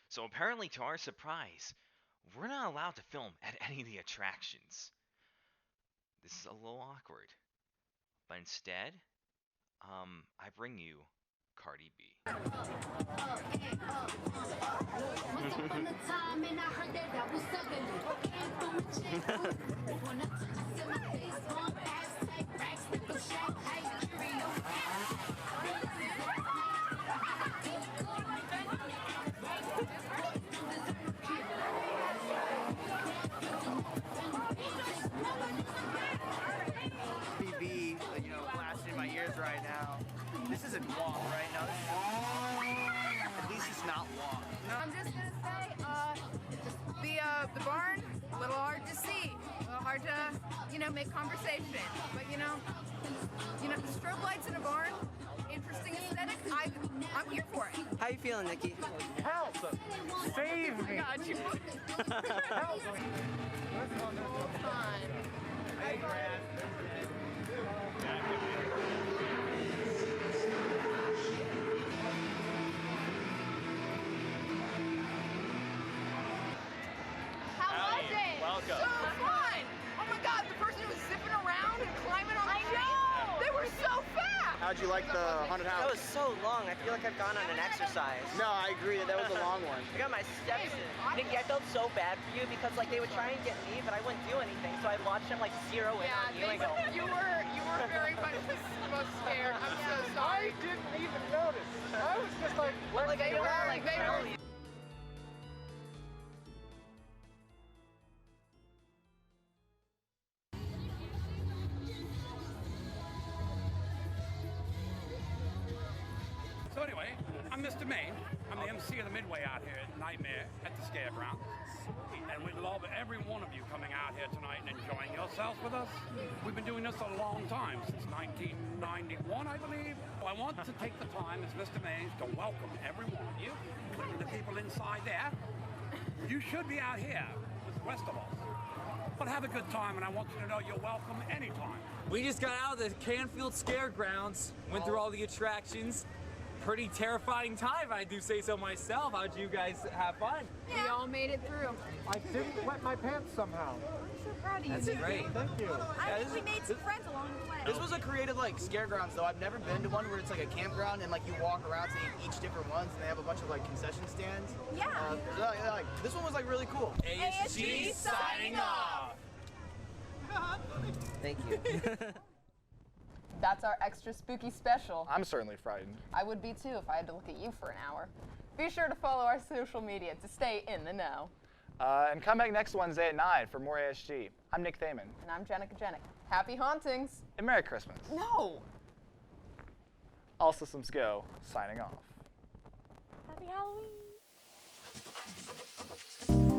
So apparently, to our surprise, we're not allowed to film at any of the attractions. This is a little awkward. But instead, I bring you Cardi B. BB, blasting in my ears right now. This isn't walk right now. At least it's not walk. I'm just gonna say, the barn, a little hard to see, a little hard to, make conversation. But the strobe lights in a barn, interesting aesthetic. I'm here for it. How you feeling, Nikki? Help! Save me! Got you. Help! Hey, Brad. How was it? Welcome. So fun! Oh my god, the person who was zipping around and climbing on the chain, they were so fast! How'd you like the haunted house? That was so long. I feel like I've gone on an exercise. No, I agree that was a long one. I got my steps in. Nikki, I felt so bad for you because they would try and get me, but I wouldn't do anything. So I watched them zero in on you and go. You were very much most scared. I'm so sorry. I didn't even notice. I was just like, they were. So anyway, I'm Mr. Maine. I'm the MC of the Midway out here at Nightmare at the Scaregrounds. And we love every one of you coming out here tonight and enjoying yourselves with us. We've been doing this a long time, since 1991, I believe. I want to take the time as Mr. Maine to welcome every one of you, including the people inside there. You should be out here with the rest of us. But have a good time, and I want you to know you're welcome anytime. We just got out of the Canfield Scaregrounds, went through all the attractions. Pretty terrifying time, I do say so myself. How'd you guys have fun? We all made it through. I didn't wet my pants somehow. I'm so proud of you. That's great. Thank you. I think we made some friends along the way. This was a creative scaregrounds though. I've never been to one where it's like a campground and you walk around to each different ones and they have a bunch of concession stands. Yeah. This one was really cool. ASG signing off. Thank you. That's our extra spooky special. I'm certainly frightened. I would be too if I had to look at you for an hour. Be sure to follow our social media to stay in the know. And come back next Wednesday at 9 for more ASG. I'm Nick Thaman. And I'm Jenica. Happy hauntings. And Merry Christmas. No. All systems go. Signing off. Happy Halloween.